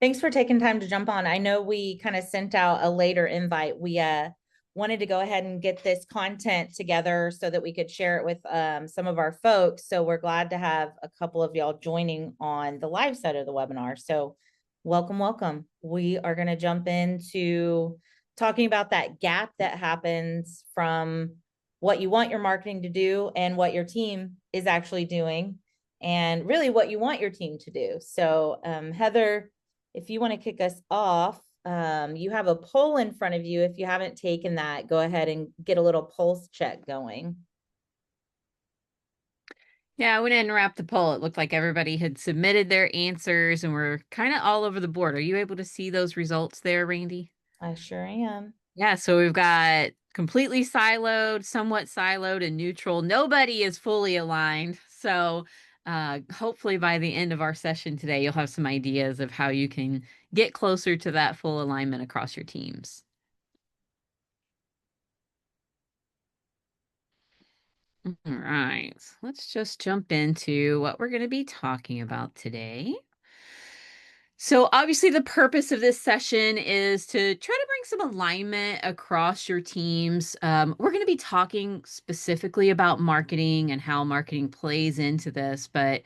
Thanks for taking time to jump on. I know we kind of sent out a later invite. We wanted to go ahead and get this content together so that we could share it with some of our folks. So we're glad to have a couple of y'all joining on the live side of the webinar. So welcome, welcome. We are going to jump into talking about that gap that happens from what you want your marketing to do and what your team is actually doing, and really what you want your team to do. So Heather, if you want to kick us off, you have a poll in front of you. If you haven't taken that, go ahead and get a little pulse check going. Yeah, I went in and wrapped the poll. It looked like everybody had submitted their answers and we're kind of all over the board. Are you able to see those results there, Randy? I sure am. Yeah, so we've got completely siloed, somewhat siloed, and neutral. Nobody is fully aligned. So hopefully by the end of our session today, you'll have some ideas of how you can get closer to that full alignment across your teams. All right, let's just jump into what we're going to be talking about today. So obviously the purpose of this session is to try to bring some alignment across your teams. We're going to be talking specifically about marketing and how marketing plays into this, but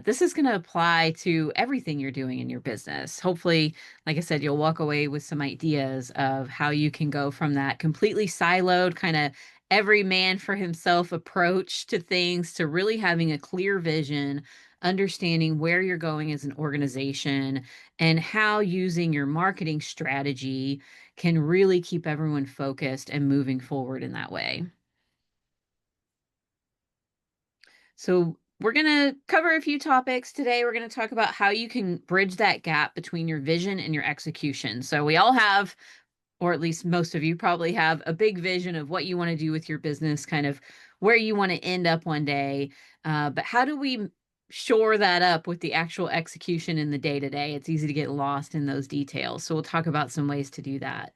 this is going to apply to everything you're doing in your business. Hopefully, like I said, you'll walk away with some ideas of how you can go from that completely siloed kind of every man for himself approach to things to really having a clear vision, understanding where you're going as an organization, and how using your marketing strategy can really keep everyone focused and moving forward in that way. So, we're going to cover a few topics today. We're going to talk about how you can bridge that gap between your vision and your execution. So, we all have, or at least most of you probably have, a big vision of what you want to do with your business, kind of where you want to end up one day. But how do we shore that up with the actual execution in the day to day? It's easy to get lost in those details. So we'll talk about some ways to do that.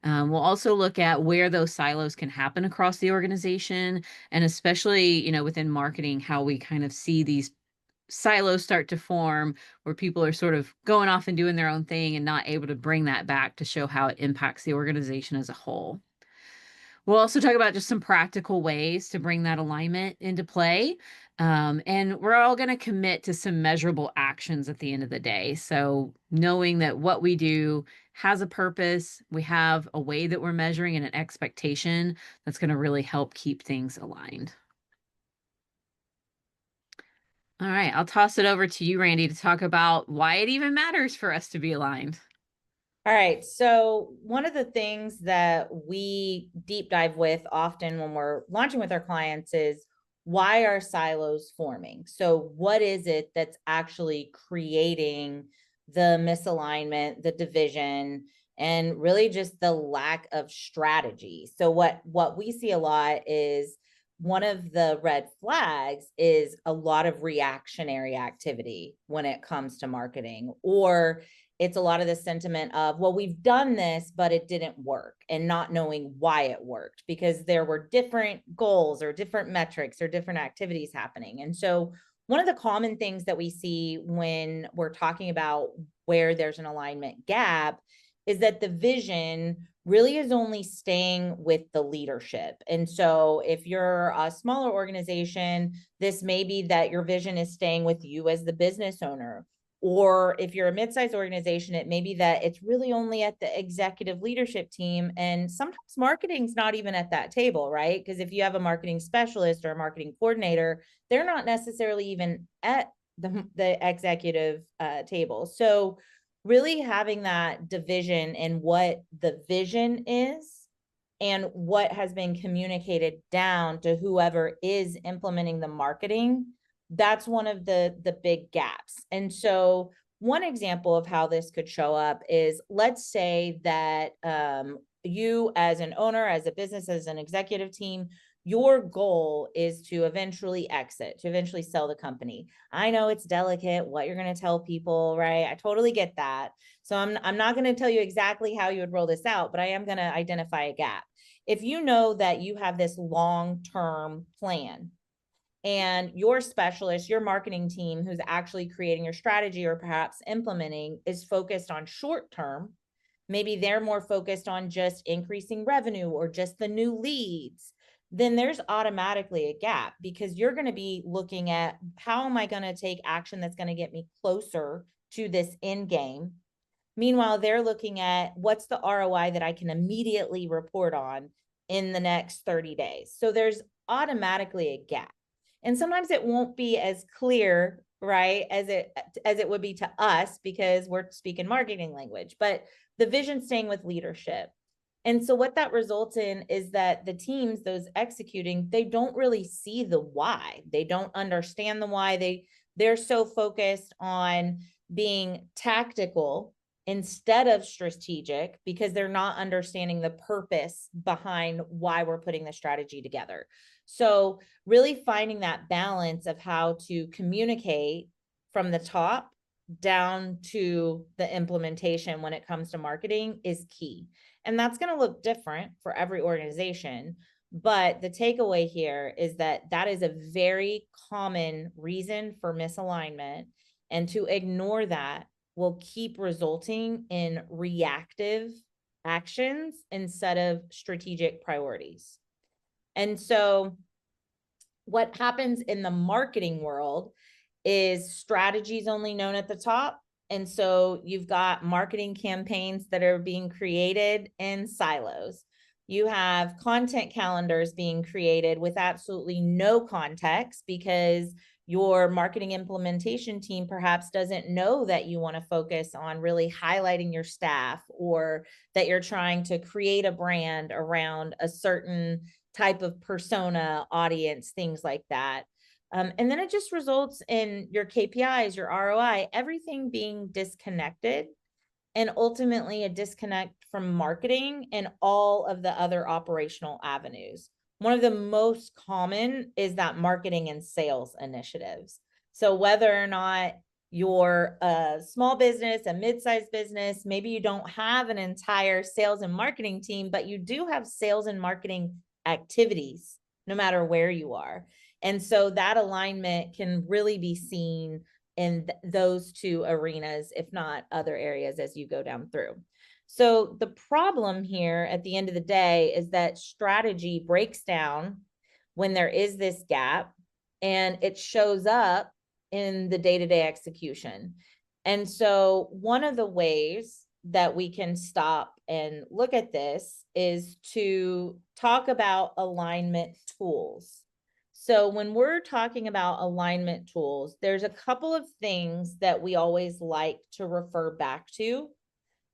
We'll also look at where those silos can happen across the organization, and especially, within marketing, how we kind of see these silos start to form where people are sort of going off and doing their own thing and not able to bring that back to show how it impacts the organization as a whole. We'll also talk about just some practical ways to bring that alignment into play. And we're all going to commit to some measurable actions at the end of the day. So, knowing that what we do has a purpose, we have a way that we're measuring and an expectation that's going to really help keep things aligned. All right, I'll toss it over to you, Randy, to talk about why it even matters for us to be aligned. All right. So one of the things that we deep dive with often when we're launching with our clients is, why are silos forming? So what is it that's actually creating the misalignment, the division, and really just the lack of strategy? So what we see a lot is, one of the red flags is a lot of reactionary activity when it comes to marketing, or it's a lot of the sentiment of, well, we've done this, but it didn't work, and not knowing why it worked, because there were different goals or different metrics or different activities happening. And so one of the common things that we see when we're talking about where there's an alignment gap is that the vision really is only staying with the leadership. And so if you're a smaller organization, this may be that your vision is staying with you as the business owner. Or if you're a mid-sized organization, it may be that it's really only at the executive leadership team. And sometimes marketing's not even at that table, right? Because if you have a marketing specialist or a marketing coordinator, they're not necessarily even at the executive table. So really having that division in what the vision is and what has been communicated down to whoever is implementing the marketing, that's one of the big gaps. And so one example of how this could show up is, let's say that you as an owner, as a business, as an executive team, your goal is to eventually exit, to eventually sell the company. I know it's delicate what you're going to tell people, right? I totally get that. So I'm not going to tell you exactly how you would roll this out, but I am going to identify a gap. If you know that you have this long-term plan and your specialist, your marketing team who's actually creating your strategy or perhaps implementing is focused on short term, maybe they're more focused on just increasing revenue or just the new leads, then there's automatically a gap because you're going to be looking at how am I going to take action that's going to get me closer to this end game. Meanwhile, they're looking at what's the ROI that I can immediately report on in the next 30 days. So there's automatically a gap. And sometimes it won't be as clear, right, as it would be to us because we're speaking marketing language, but the vision staying with leadership. And so what that results in is that the teams, those executing, they don't really see the why. They don't understand the why. They're so focused on being tactical instead of strategic because they're not understanding the purpose behind why we're putting the strategy together. So really finding that balance of how to communicate from the top down to the implementation when it comes to marketing is key. And that's going to look different for every organization. But the takeaway here is that that is a very common reason for misalignment. And to ignore that will keep resulting in reactive actions instead of strategic priorities. And so what happens in the marketing world is strategies only known at the top. And so you've got marketing campaigns that are being created in silos. You have content calendars being created with absolutely no context because your marketing implementation team perhaps doesn't know that you want to focus on really highlighting your staff or that you're trying to create a brand around a certain type of persona, audience, things like that. And then it just results in your KPIs, your ROI, everything being disconnected and ultimately a disconnect from marketing and all of the other operational avenues. One of the most common is that marketing and sales initiatives. So whether or not you're a small business, a mid-sized business, maybe you don't have an entire sales and marketing team, but you do have sales and marketing activities, no matter where you are. And so that alignment can really be seen in those two arenas, if not other areas as you go down through. So the problem here at the end of the day is that strategy breaks down when there is this gap and it shows up in the day-to-day execution. And so one of the ways that we can stop and look at this is to talk about alignment tools. So when we're talking about alignment tools, there's a couple of things that we always like to refer back to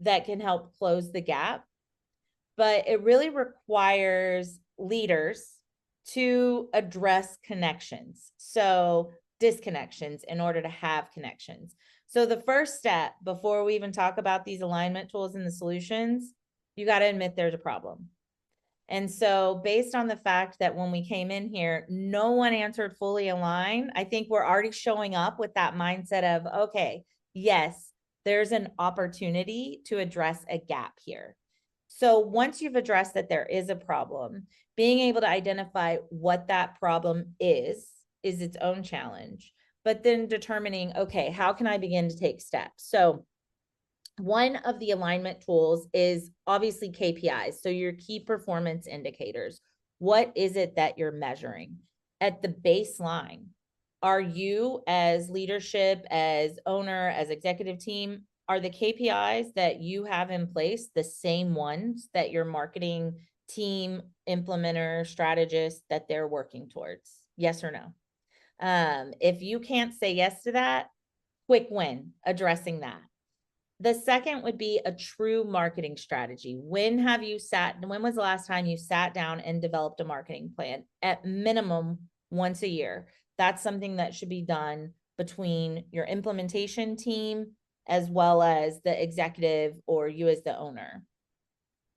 that can help close the gap, but it really requires leaders to address connections. So disconnections in order to have connections. So the first step before we even talk about these alignment tools and the solutions, you got to admit there's a problem. And so based on the fact that when we came in here, no one answered fully aligned, I think we're already showing up with that mindset of, okay, yes, there's an opportunity to address a gap here. So once you've addressed that there is a problem, being able to identify what that problem is its own challenge, but then determining, okay, how can I begin to take steps? So one of the alignment tools is obviously KPIs. So your key performance indicators. What is it that you're measuring? At the baseline, are you as leadership, as owner, as executive team, are the KPIs that you have in place the same ones that your marketing team, implementer, strategist, that they're working towards? Yes or no? If you can't say yes to that, quick win addressing that. The second would be a true marketing strategy. When was the last time you sat down and developed a marketing plan? At minimum, once a year. That's something that should be done between your implementation team as well as the executive or you as the owner.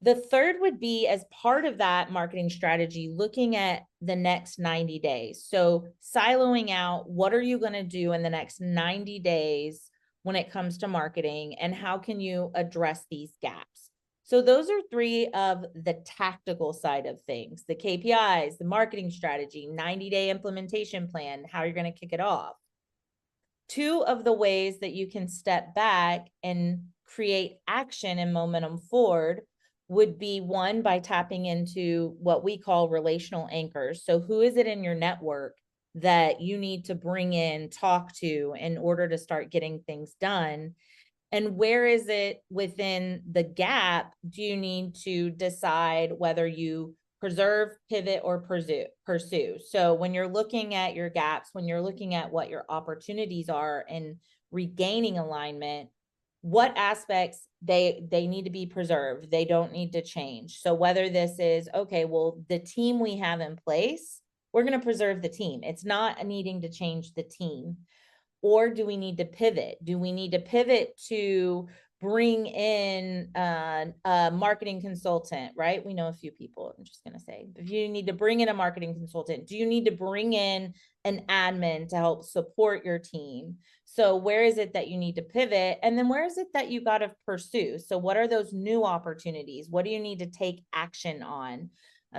The third would be, as part of that marketing strategy, looking at the next 90 days. So siloing out, what are you going to do in the next 90 days when it comes to marketing, and how can you address these gaps? So those are three of the tactical side of things, the KPIs, the marketing strategy, 90-day implementation plan, how you're going to kick it off. Two of the ways that you can step back and create action and momentum forward would be one, by tapping into what we call relational anchors. So who is it in your network that you need to bring in, talk to in order to start getting things done? And where is it within the gap do you need to decide whether you preserve, pivot, or pursue? So when you're looking at your gaps, when you're looking at what your opportunities are and regaining alignment, what aspects they need to be preserved, they don't need to change. So whether this is, okay, well, the team we have in place, we're going to preserve the team. It's not needing to change the team. Or do we need to pivot? Do we need to pivot to bring in a marketing consultant, right? We know a few people, I'm just going to say, if you need to bring in a marketing consultant, do you need to bring in an admin to help support your team? So where is it that you need to pivot? And then where is it that you got to pursue? So what are those new opportunities? What do you need to take action on?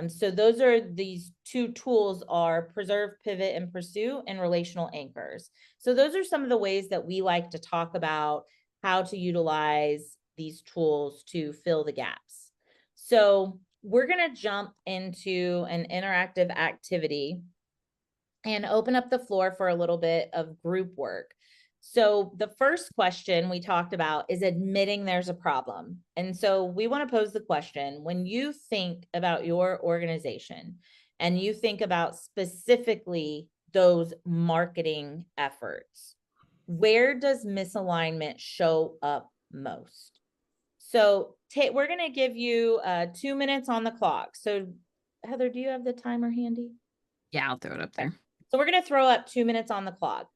So those are these two tools are preserve, pivot, and pursue, and relational anchors. So those are some of the ways that we like to talk about how to utilize these tools to fill the gaps. So we're going to jump into an interactive activity and open up the floor for a little bit of group work. So the first question we talked about is admitting there's a problem. And so we want to pose the question, when you think about your organization and you think about specifically those marketing efforts, where does misalignment show up most? So we're going to give you 2 minutes on the clock. So Heather, do you have the timer handy? Yeah, I'll throw it up there. So we're going to throw up 2 minutes on the clock.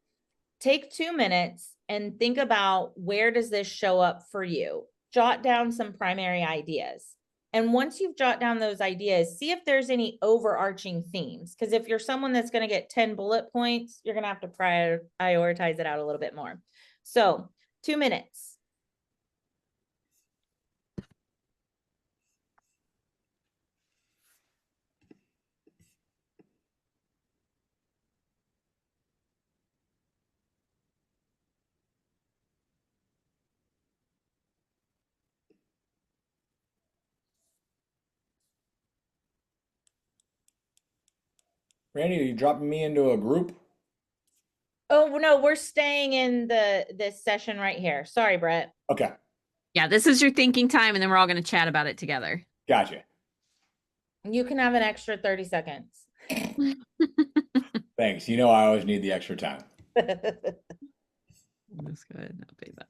Take 2 minutes and think about, where does this show up for you? Jot down some primary ideas. And once you've jot down those ideas, see if there's any overarching themes. Because if you're someone that's going to get 10 bullet points, you're going to have to prioritize it out a little bit more. So 2 minutes. Randy, are you dropping me into a group? Oh, no, we're staying in this session right here. Sorry, Brett. Okay, Yeah, this is your thinking time, and then we're all going to chat about it together. gotcha. You can have an extra 30 seconds. Thanks. You know I always need the extra time. That's good. I'll pay that.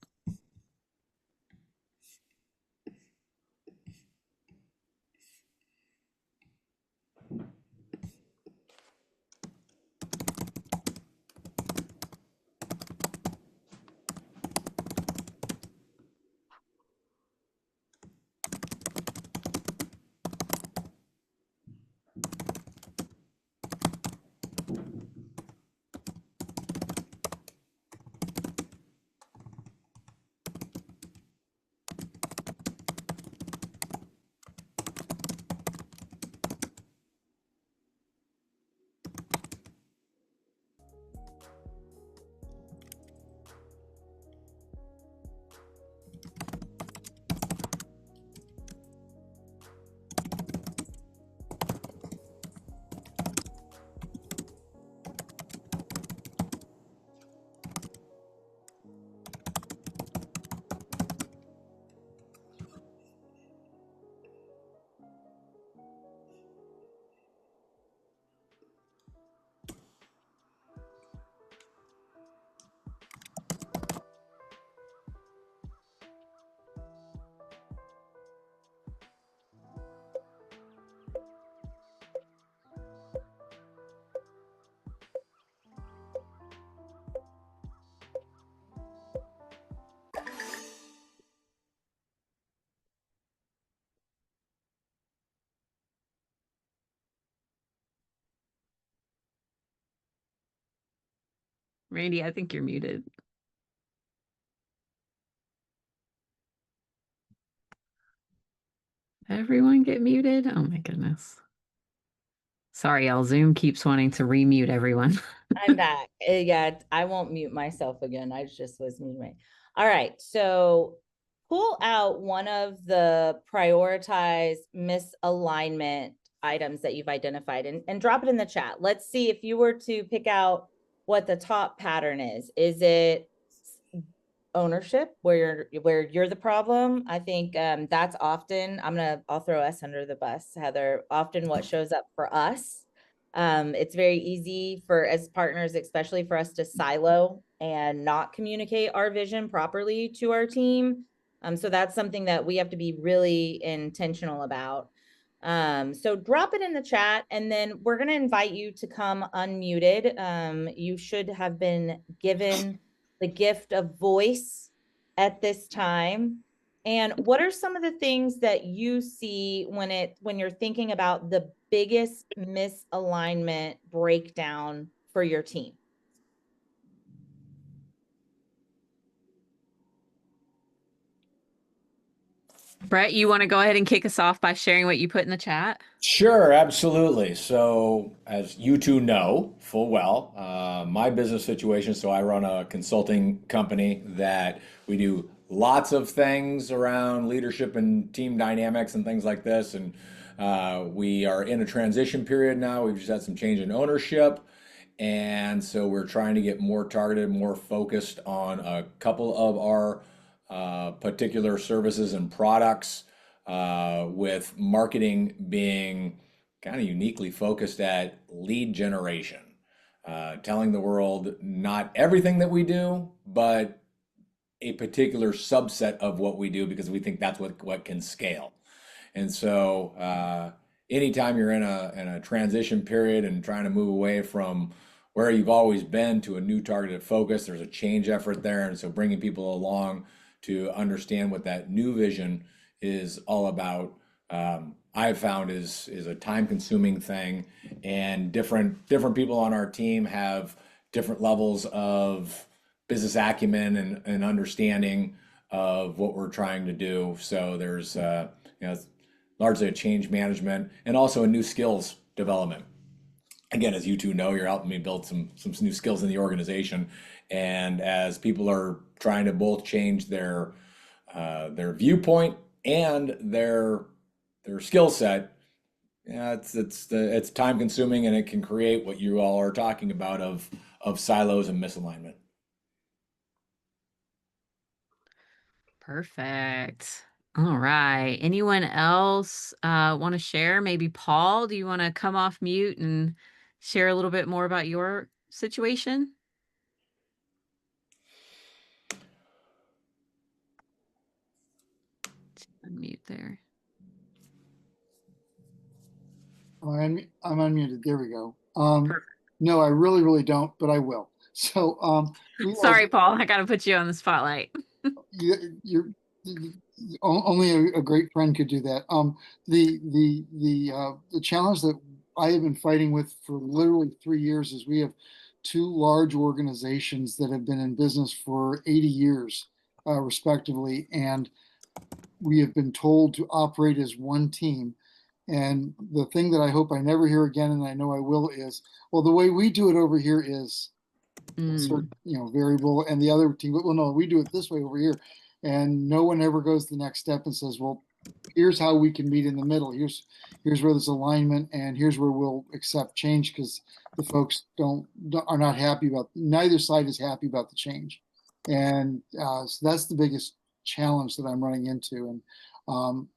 Randy, I think you're muted. Everyone get muted. Oh my goodness. Sorry, y'all. Zoom keeps wanting to remute everyone. I'm back. Yeah, I won't mute myself again. I just was muting. All right. So pull out one of the prioritized misalignment items that you've identified and drop it in the chat. Let's see if you were to pick out what the top pattern is. Is it ownership where you're the problem? I think that's often, I'll throw us under the bus, Heather, often what shows up for us. It's very easy for, as partners, especially for us to silo and not communicate our vision properly to our team. So that's something that we have to be really intentional about. So drop it in the chat, and then we're going to invite you to come unmuted. You should have been given the gift of voice at this time. And what are some of the things that you see when you're thinking about the biggest misalignment breakdown for your team? Brett, you want to go ahead and kick us off by sharing what you put in the chat? Sure, absolutely. So, as you two know full well, my business situation, so I run a consulting company that we do lots of things around leadership and team dynamics and things like this. And we are in a transition period now. We've just had some change in ownership. And so we're trying to get more targeted, more focused on a couple of our particular services and products, with marketing being kind of uniquely focused at lead generation, telling the world not everything that we do, but a particular subset of what we do because we think that's what can scale. And so, anytime you're in a transition period and trying to move away from where you've always been to a new targeted focus, there's a change effort there. And so, bringing people along to understand what that new vision is all about, I've found is a time-consuming thing, and different people on our team have different levels of business acumen and understanding of what we're trying to do. So there's largely a change management and also a new skills development. Again, as you two know, you're helping me build some new skills in the organization, and as people are trying to both change their viewpoint and their skill set, yeah, it's time consuming, and it can create what you all are talking about of silos and misalignment. Perfect. All right. Anyone else want to share? Maybe Paul, do you want to come off mute and share a little bit more about your situation? Unmute there. I'm unmuted. There we go. Perfect. No, I really don't, but I will. So, Sorry, Paul, I got to put you on the spotlight. you're only a great friend could do that. The challenge that I have been fighting with for literally 3 years is we have two large organizations that have been in business for 80 years, respectively, and we have been told to operate as one team. And the thing that I hope I never hear again, and I know I will, is, well, the way we do it over here is certain, variable, and the other team, well, no, we do it this way over here. And no one ever goes the next step and says, well, here's how we can meet in the middle. Here's where there's alignment, and here's where we'll accept change, because the folks are not happy about, neither side is happy about the change. And so that's the biggest challenge that I'm running into. And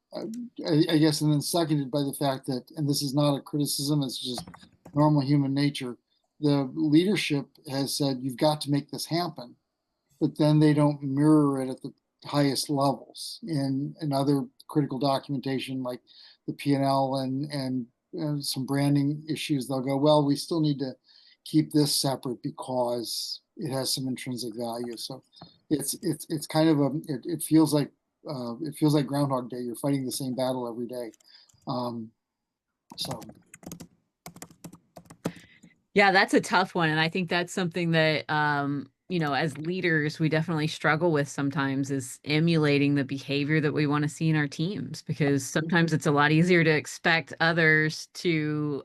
I guess, and then seconded by the fact that, and this is not a criticism, it's just normal human nature, the leadership has said, you've got to make this happen, but then they don't mirror it at the highest levels in other critical documentation like the P&L and some branding issues. They'll go, well, we still need to keep this separate because it has some intrinsic value. So it's kind of it feels like Groundhog Day. You're fighting the same battle every day. So. Yeah, that's a tough one. And I think that's something that as leaders, we definitely struggle with sometimes is emulating the behavior that we want to see in our teams, because sometimes it's a lot easier to expect others to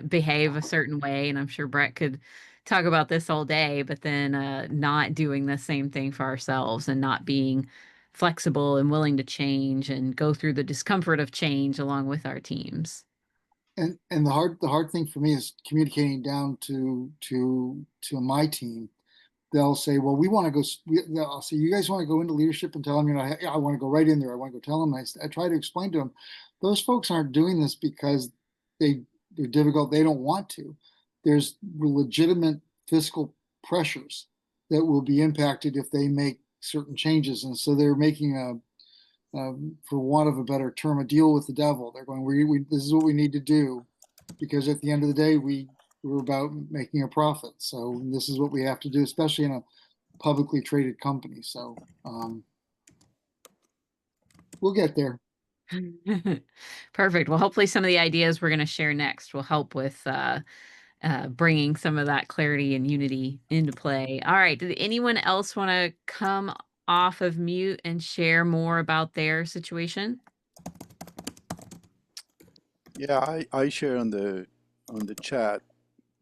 behave a certain way. And I'm sure Brett could talk about this all day, but then not doing the same thing for ourselves and not being flexible and willing to change and go through the discomfort of change along with our teams. And the hard thing for me is communicating down to my team. They'll say, well, we want to go, I'll say, you guys want to go into leadership, and tell them, I want to go right in there. I want to go tell them. I try to explain to them, those folks aren't doing this because they're difficult. They don't want to. There's legitimate fiscal pressures that will be impacted if they make certain changes. And so they're making for want of a better term, a deal with the devil. They're going, this is what we need to do, because at the end of the day, we're about making a profit. So this is what we have to do, especially in a publicly traded company. So we'll get there. Perfect. Well, hopefully some of the ideas we're going to share next will help with bringing some of that clarity and unity into play. All right. Did anyone else want to come off of mute and share more about their situation? Yeah, I share on the chat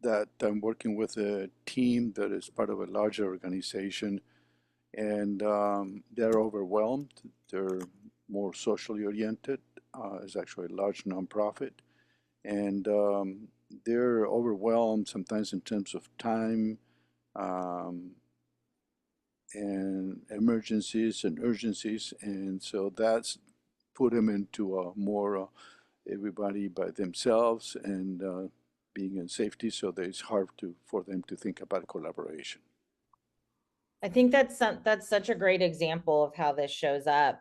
that I'm working with a team that is part of a larger organization, and they're overwhelmed. They're more socially oriented. It's actually a large nonprofit, and they're overwhelmed sometimes in terms of time, um, and emergencies and urgencies, and so that's put them into a more everybody by themselves and being in safety, so that it's hard for them to think about collaboration. I think that's such a great example of how this shows up.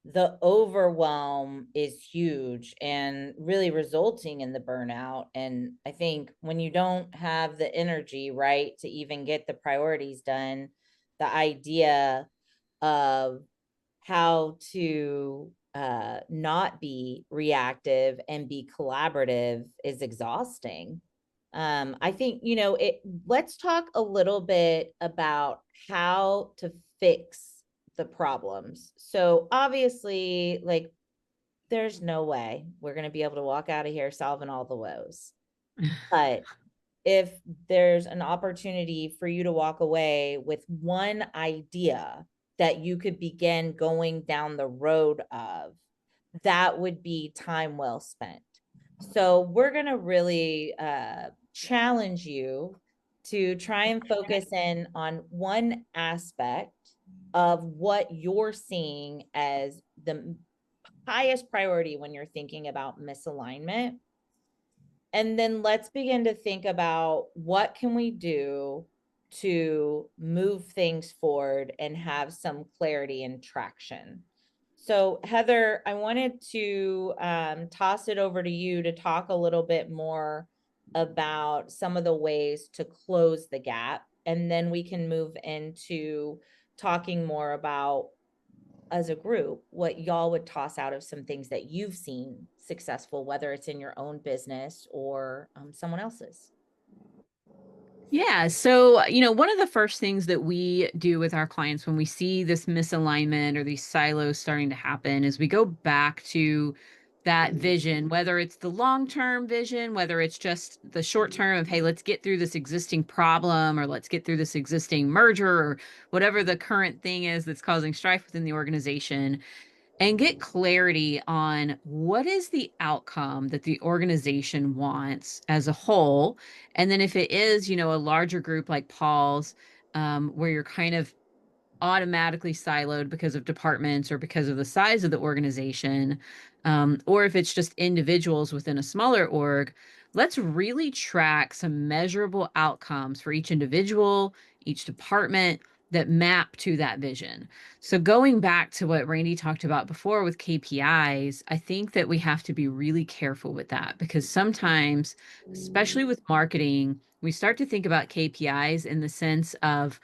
The overwhelm is huge and really resulting in the burnout. And I think when you don't have the energy, right, to even get the priorities done, the idea of how to not be reactive and be collaborative is exhausting. I think, let's talk a little bit about how to fix the problems. So obviously, like, there's no way we're going to be able to walk out of here solving all the woes. But if there's an opportunity for you to walk away with one idea that you could begin going down the road of, that would be time well spent. So we're going to really challenge you to try and focus in on one aspect of what you're seeing as the highest priority when you're thinking about misalignment. And then let's begin to think about what can we do to move things forward and have some clarity and traction. So Heather, I wanted to toss it over to you to talk a little bit more about some of the ways to close the gap. And then we can move into talking more about, as a group, what y'all would toss out of some things that you've seen successful, whether it's in your own business or someone else's. Yeah. So, one of the first things that we do with our clients when we see this misalignment or these silos starting to happen is we go back to that vision, whether it's the long-term vision, whether it's just the short term of, hey, let's get through this existing problem, or let's get through this existing merger, or whatever the current thing is that's causing strife within the organization, and get clarity on what is the outcome that the organization wants as a whole. And then if it is, a larger group like Paul's, where you're kind of automatically siloed because of departments or because of the size of the organization, or if it's just individuals within a smaller org, let's really track some measurable outcomes for each individual, each department, that map to that vision. So going back to what Randy talked about before with KPIs, I think that we have to be really careful with that, because sometimes, especially with marketing, we start to think about KPIs in the sense of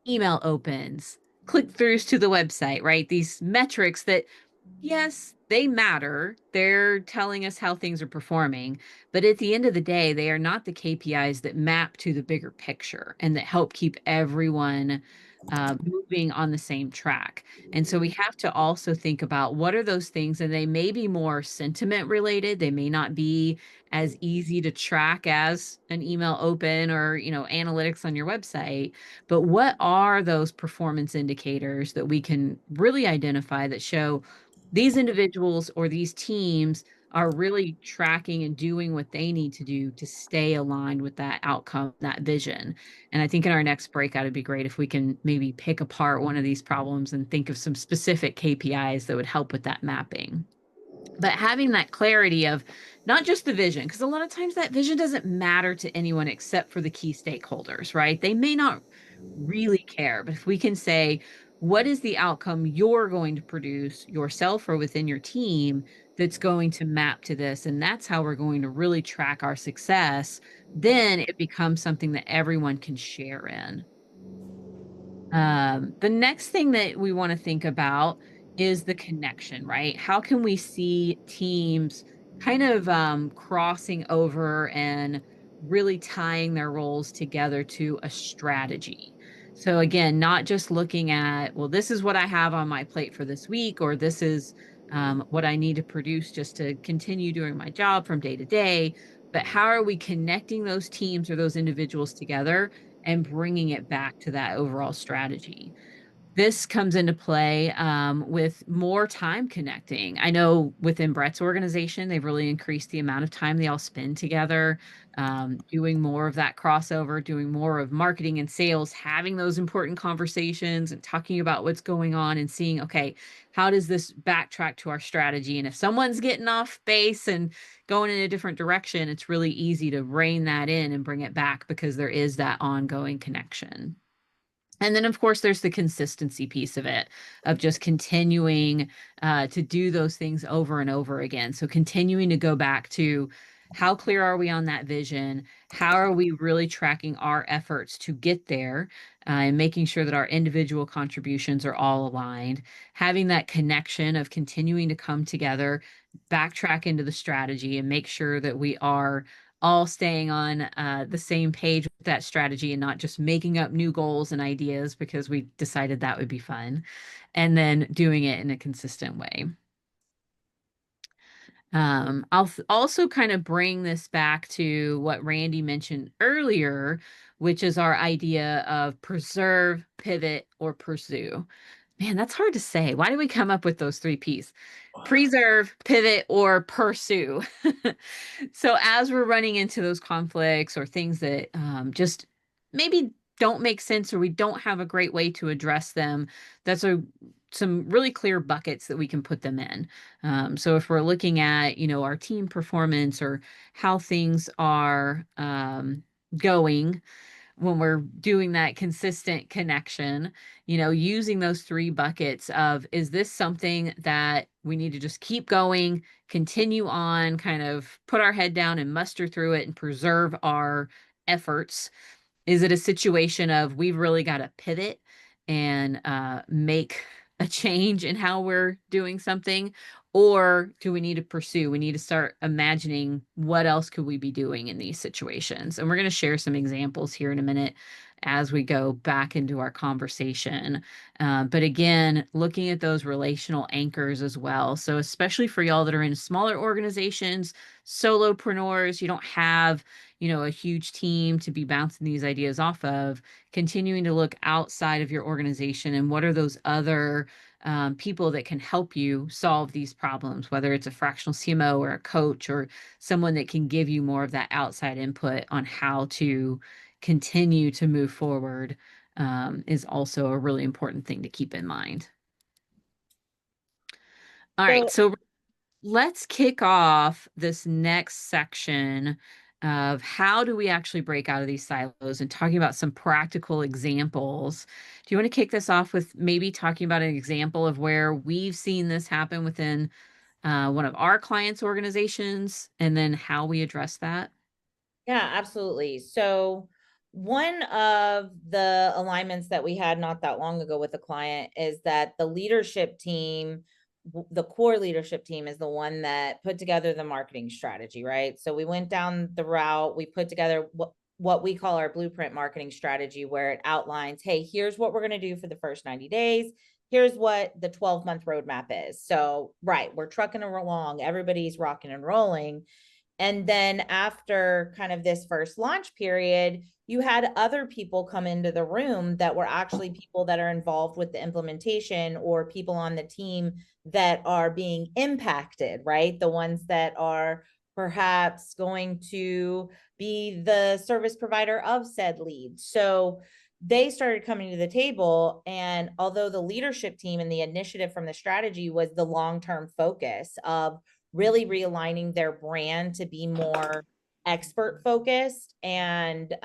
email opens, click-throughs to the website, right? These metrics that, yes, they matter. They're telling us how things are performing. But at the end of the day, they are not the KPIs that map to the bigger picture and that help keep everyone moving on the same track. And so we have to also think about what are those things, and they may be more sentiment related. They may not be as easy to track as an email open or, analytics on your website. But what are those performance indicators that we can really identify that show these individuals or these teams are really tracking and doing what they need to do to stay aligned with that outcome, that vision? And I think in our next breakout, it'd be great if we can maybe pick apart one of these problems and think of some specific KPIs that would help with that mapping. But having that clarity of not just the vision, because a lot of times that vision doesn't matter to anyone except for the key stakeholders, right? They may not really care, but if we can say, what is the outcome you're going to produce yourself or within your team that's going to map to this? And that's how we're going to really track our success. Then it becomes something that everyone can share in. The next thing that we want to think about is the connection, right? How can we see teams kind of crossing over and really tying their roles together to a strategy? So again, not just looking at, well, this is what I have on my plate for this week, or this is what I need to produce just to continue doing my job from day to day, but how are we connecting those teams or those individuals together and bringing it back to that overall strategy? This comes into play with more time connecting. I know within Brett's organization, they've really increased the amount of time they all spend together, doing more of that crossover, doing more of marketing and sales, having those important conversations and talking about what's going on and seeing, okay, how does this backtrack to our strategy? And if someone's getting off base and going in a different direction, it's really easy to rein that in and bring it back because there is that ongoing connection. And then, of course, there's the consistency piece of it, of just continuing to do those things over and over again. So continuing to go back to how clear are we on that vision? How are we really tracking our efforts to get there, and making sure that our individual contributions are all aligned, having that connection of continuing to come together, backtrack into the strategy, and make sure that we are all staying on the same page with that strategy and not just making up new goals and ideas because we decided that would be fun, and then doing it in a consistent way. I'll also kind of bring this back to what Randy mentioned earlier, which is our idea of preserve, pivot, or pursue. Man, that's hard to say. Why do we come up with those three P's? Preserve, pivot, or pursue. So as we're running into those conflicts or things that just maybe don't make sense, or we don't have a great way to address them, that's some really clear buckets that we can put them in. So if we're looking at, our team performance or how things are going, when we're doing that consistent connection, using those three buckets of, is this something that we need to just keep going, continue on, kind of put our head down and muster through it and preserve our efforts? Is it a situation of we've really got to pivot and make a change in how we're doing something? Or do we need to pursue? We need to start imagining what else could we be doing in these situations. And we're going to share some examples here in a minute as we go back into our conversation. But again, looking at those relational anchors as well. So especially for y'all that are in smaller organizations, solopreneurs, you don't have a huge team to be bouncing these ideas off of, continuing to look outside of your organization and what are those other people that can help you solve these problems, whether it's a fractional CMO or a coach or someone that can give you more of that outside input on how to continue to move forward, is also a really important thing to keep in mind. All right, so let's kick off this next section of how do we actually break out of these silos and talking about some practical examples. Do you want to kick this off with maybe talking about an example of where we've seen this happen within one of our clients' organizations, and then how we address that? Yeah, absolutely. So one of the alignments that we had not that long ago with a client is that the leadership team the core leadership team is the one that put together the marketing strategy, right? So we went down the route, we put together what we call our blueprint marketing strategy, where it outlines, hey, here's what we're going to do for the first 90 days. Here's what the 12-month roadmap is. So, right, we're trucking along, everybody's rocking and rolling. And then after kind of this first launch period, you had other people come into the room that were actually people that are involved with the implementation, or people on the team that are being impacted, right? The ones that are perhaps going to be the service provider of said lead. So they started coming to the table. And although the leadership team and the initiative from the strategy was the long-term focus of really realigning their brand to be more expert focused and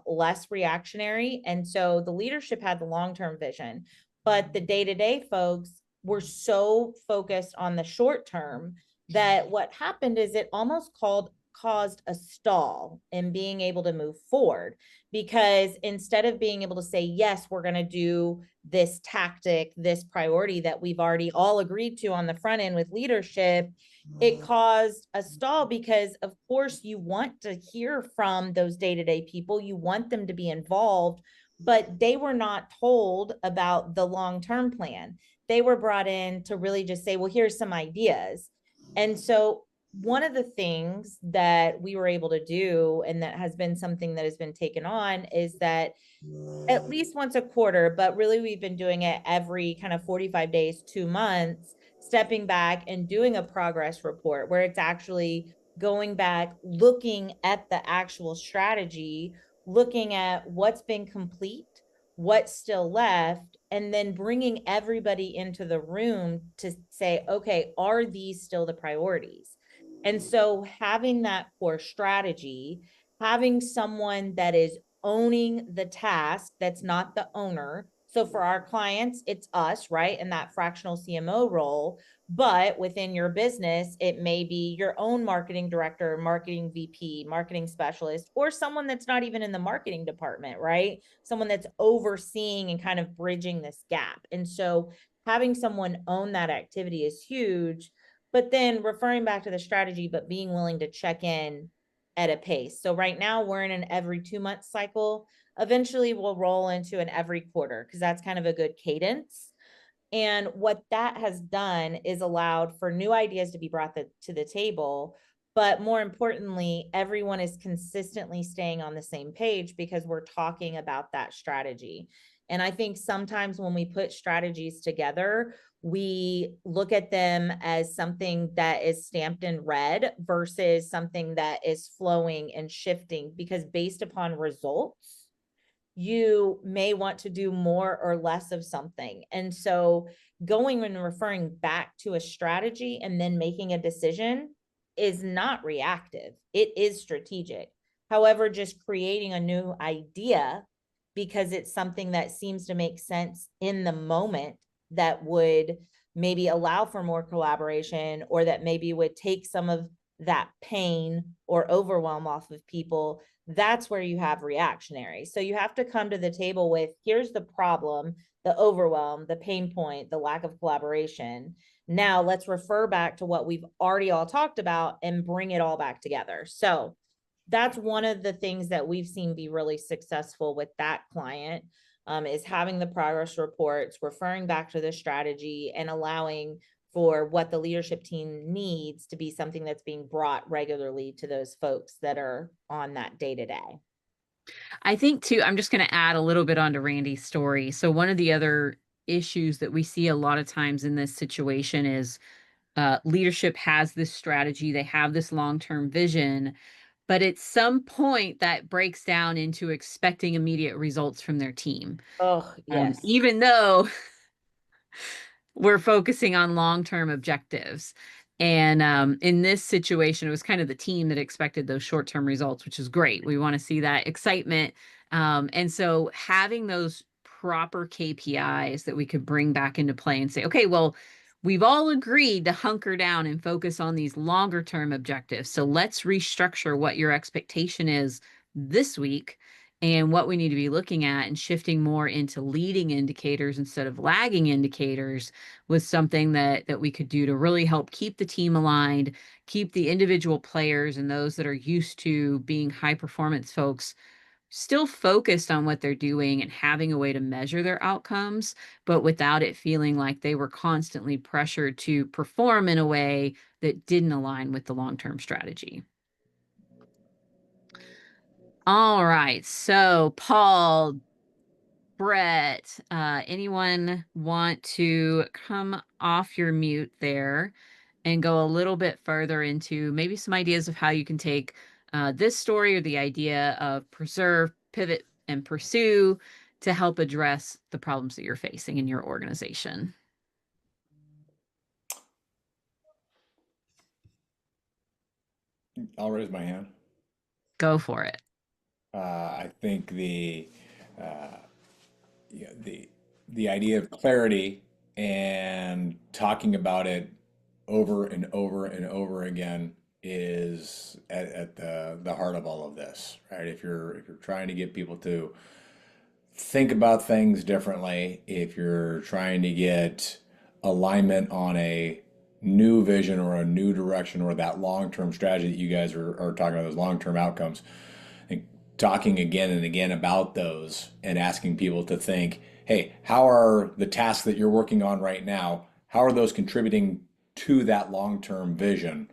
less reactionary. And so the leadership had the long-term vision, but the day-to-day folks were so focused on the short term that what happened is it almost caused a stall in being able to move forward, because instead of being able to say, yes, we're going to do this tactic, this priority that we've already all agreed to on the front end with leadership, it caused a stall, because of course you want to hear from those day-to-day people, you want them to be involved, but they were not told about the long-term plan. They were brought in to really just say, well, here's some ideas. And so one of the things that we were able to do, and that has been something that has been taken on, is that at least once a quarter, but really we've been doing it every kind of 45 days, 2 months, stepping back and doing a progress report where it's actually going back, looking at the actual strategy, looking at what's been complete, what's still left, and then bringing everybody into the room to say, okay, are these still the priorities? And so having that core strategy, having someone that is owning the task that's not the owner. So for our clients, it's us, right? In that fractional CMO role. But within your business, it may be your own marketing director, marketing VP, marketing specialist, or someone that's not even in the marketing department, right? Someone that's overseeing and kind of bridging this gap. And so having someone own that activity is huge. But then referring back to the strategy, but being willing to check in at a pace. So right now we're in an every 2 month cycle. Eventually we'll roll into an every quarter, because that's kind of a good cadence. And what that has done is allowed for new ideas to be brought to the table. But more importantly, everyone is consistently staying on the same page, because we're talking about that strategy. And I think sometimes when we put strategies together, we look at them as something that is stamped in red versus something that is flowing and shifting, because based upon results, you may want to do more or less of something. And so going and referring back to a strategy and then making a decision is not reactive. It is strategic. However, just creating a new idea because it's something that seems to make sense in the moment, that would maybe allow for more collaboration, or that maybe would take some of that pain or overwhelm off of people, that's where you have reactionary. So you have to come to the table with, here's the problem, the overwhelm, the pain point, the lack of collaboration. Now let's refer back to what we've already all talked about and bring it all back together. So that's one of the things that we've seen be really successful with that client, is having the progress reports, referring back to the strategy, and allowing for what the leadership team needs to be something that's being brought regularly to those folks that are on that day to day. I think too, I'm just going to add a little bit onto Randy's story. So one of the other issues that we see a lot of times in this situation is leadership has this strategy, they have this long-term vision, but at some point that breaks down into expecting immediate results from their team. Oh, yes. Even though we're focusing on long-term objectives. And in this situation, it was kind of the team that expected those short-term results, which is great. We want to see that excitement. And so having those proper KPIs that we could bring back into play and say, okay, well, we've all agreed to hunker down and focus on these longer-term objectives. So let's restructure what your expectation is this week and what we need to be looking at, and shifting more into leading indicators instead of lagging indicators was something that we could do to really help keep the team aligned, keep the individual players and those that are used to being high performance folks still focused on what they're doing and having a way to measure their outcomes, but without it feeling like they were constantly pressured to perform in a way that didn't align with the long-term strategy. All right, so Paul, Brett, anyone want to come off your mute there and go a little bit further into maybe some ideas of how you can take this story or the idea of preserve, pivot, and pursue to help address the problems that you're facing in your organization? I'll raise my hand. Go for it. I think yeah, the idea of clarity and talking about it over and over and over again is at the heart of all of this, right? If you're trying to get people to think about things differently, if you're trying to get alignment on a new vision or a new direction or that long-term strategy that you guys are talking about, those long-term outcomes, I think talking again and again about those and asking people to think, hey, how are the tasks that you're working on right now, how are those contributing to that long-term vision?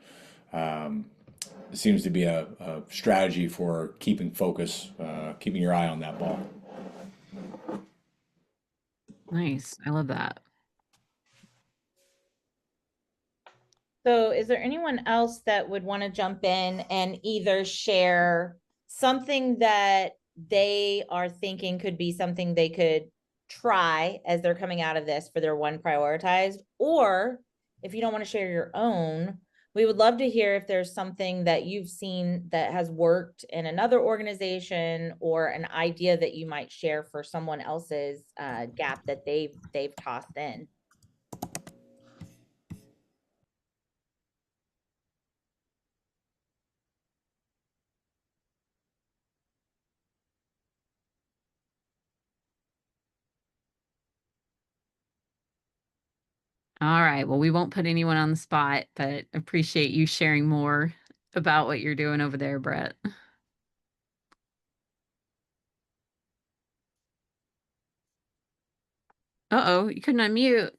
Seems to be a strategy for keeping focus, keeping your eye on that ball. Nice. I love that. So is there anyone else that would want to jump in and either share something that they are thinking could be something they could try as they're coming out of this for their one prioritized? Or if you don't want to share your own, we would love to hear if there's something that you've seen that has worked in another organization or an idea that you might share for someone else's gap that they've tossed in. All right. Well, we won't put anyone on the spot, but appreciate you sharing more about what you're doing over there, Brett. Uh-oh, you couldn't unmute.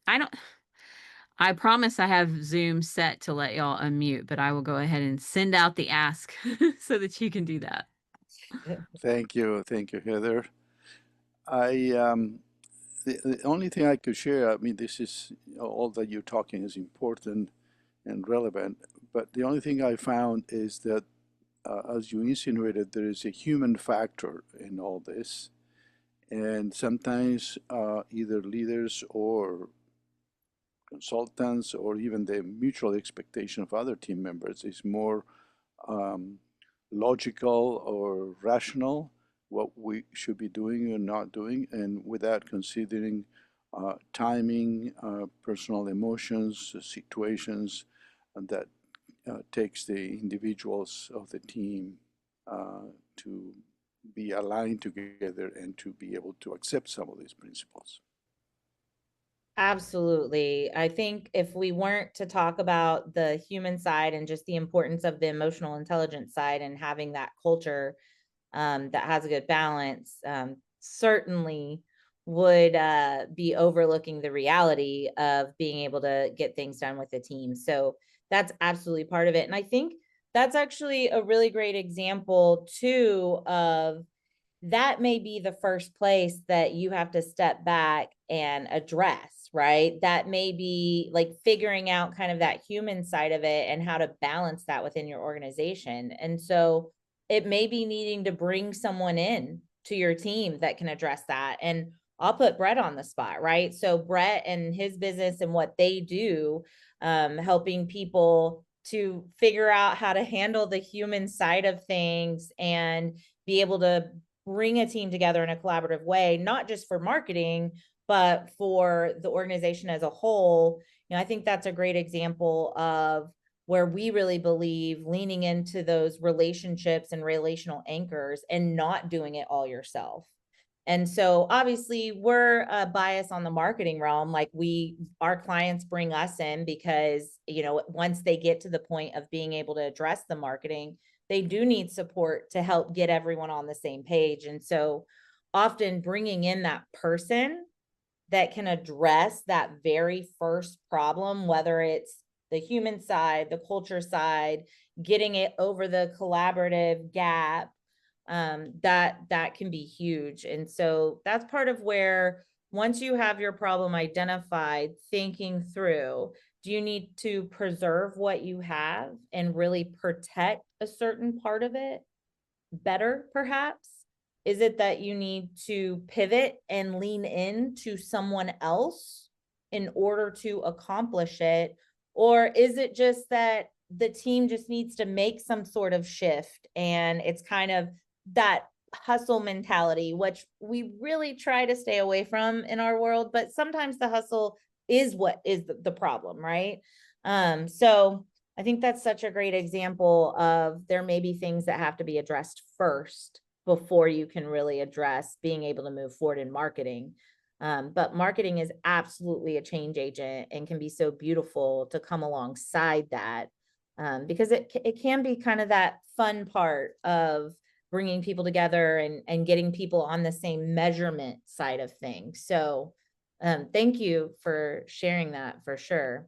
I promise I have Zoom set to let y'all unmute, but I will go ahead and send out the ask so that you can do that. Thank you, Heather. The only thing I could share, I mean, this is all that you're talking is important and relevant, but the only thing I found is that, as you insinuated, there is a human factor in all this. And sometimes either leaders or consultants or even the mutual expectation of other team members is more logical or rational, what we should be doing or not doing, and without considering timing, personal emotions, situations, and that takes the individuals of the team to be aligned together and to be able to accept some of these principles. Absolutely. I think if we weren't to talk about the human side and just the importance of the emotional intelligence side and having that culture that has a good balance, certainly would be overlooking the reality of being able to get things done with the team. So that's absolutely part of it. And I think that's actually a really great example too of that may be the first place that you have to step back and address, right? That may be like figuring out kind of that human side of it and how to balance that within your organization. And so it may be needing to bring someone in to your team that can address that. And I'll put Brett on the spot, right? So Brett and his business and what they do, helping people to figure out how to handle the human side of things and be able to bring a team together in a collaborative way, not just for marketing, but for the organization as a whole. You know, I think that's a great example of where we really believe leaning into those relationships and relational anchors and not doing it all yourself. And so obviously we're biased on the marketing realm. Like our clients bring us in because, you know, once they get to the point of being able to address the marketing, they do need support to help get everyone on the same page. And so often bringing in that person that can address that very first problem, whether it's the human side, the culture side, getting it over the collaborative gap, that can be huge. And so that's part of where, once you have your problem identified, thinking through, do you need to preserve what you have and really protect a certain part of it better, perhaps? Is it that you need to pivot and lean into someone else in order to accomplish it? Or is it just that the team just needs to make some sort of shift, and it's kind of that hustle mentality, which we really try to stay away from in our world, but sometimes the hustle is what is the problem, right? So I think that's such a great example of, there may be things that have to be addressed first before you can really address being able to move forward in marketing. But marketing is absolutely a change agent and can be so beautiful to come alongside that, because it can be kind of that fun part of bringing people together and getting people on the same measurement side of things. So thank you for sharing that, for sure.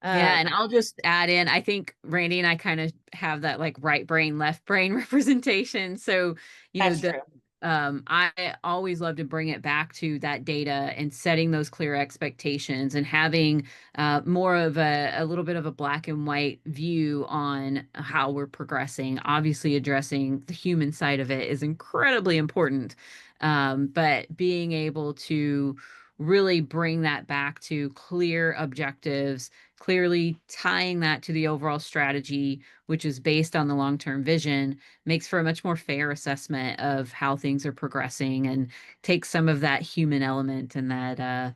Yeah, and I'll just add in, I think Randy and I kind of have that like right brain, left brain representation. So, you know, That's true. I always love to bring it back to that data and setting those clear expectations and having more of a little bit of a black and white view on how we're progressing. Obviously, addressing the human side of it is incredibly important, but being able to really bring that back to clear objectives, clearly tying that to the overall strategy, which is based on the long-term vision, makes for a much more fair assessment of how things are progressing and takes some of that human element and that,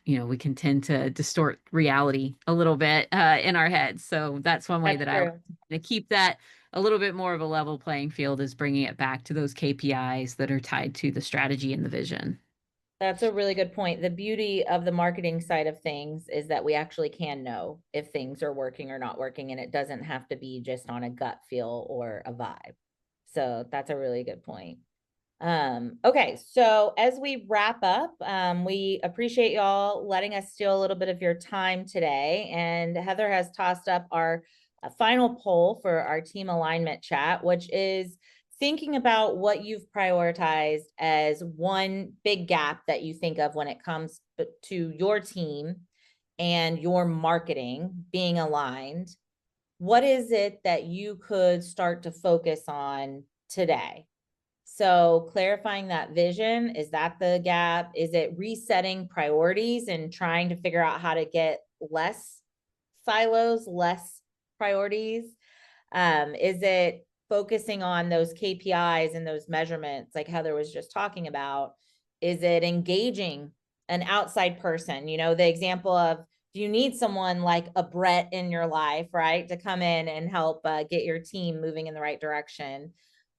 you know, we can tend to distort reality a little bit in our heads. So that's one way That's that I like true. to keep that a little bit more of a level playing field, is bringing it back to those KPIs that are tied to the strategy and the vision. That's a really good point. The beauty of the marketing side of things is that we actually can know if things are working or not working, and it doesn't have to be just on a gut feel or a vibe. So that's a really good point. Okay, so as we wrap up, we appreciate y'all letting us steal a little bit of your time today. And Heather has tossed up our final poll for our team alignment chat, which is thinking about what you've prioritized as one big gap that you think of when it comes to your team and your marketing being aligned. What is it that you could start to focus on today? So clarifying that vision, is that the gap? Is it resetting priorities and trying to figure out how to get less silos, less priorities? Is it focusing on those KPIs and those measurements like Heather was just talking about? Is it engaging an outside person? You know, the example of, do you need someone like a Brett in your life, right, to come in and help get your team moving in the right direction?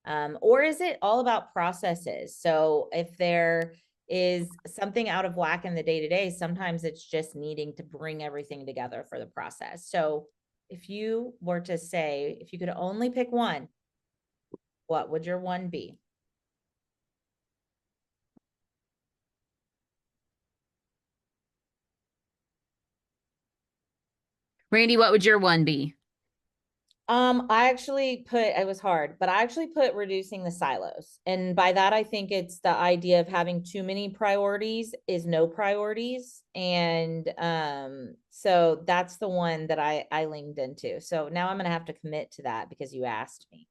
Or is it all about processes? So if there is something out of whack in the day-to-day, sometimes it's just needing to bring everything together for the process. So if you were to say, if you could only pick one, what would your one be? Randy, what would your one be? I actually put, it was hard, but I actually put reducing the silos. And by that, I think it's the idea of having too many priorities is no priorities. And so that's the one that I leaned into. So now I'm going to have to commit to that because you asked me.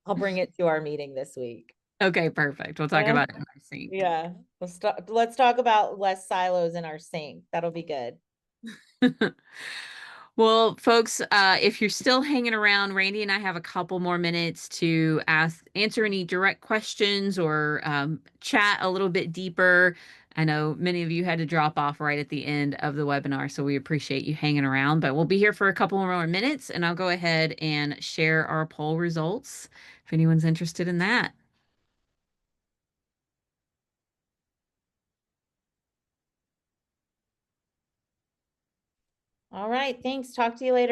I'll bring it to our meeting this week. Okay, perfect. We'll talk Yeah. about it in our sync. Yeah. Let's talk about less silos in our sync. That'll be good. Well, folks, if you're still hanging around, Randy and I have a couple more minutes to answer any direct questions or chat a little bit deeper. I know many of you had to drop off right at the end of the webinar, so we appreciate you hanging around, but we'll be here for a couple more minutes and I'll go ahead and share our poll results if anyone's interested in that. All right, thanks. Talk to you later.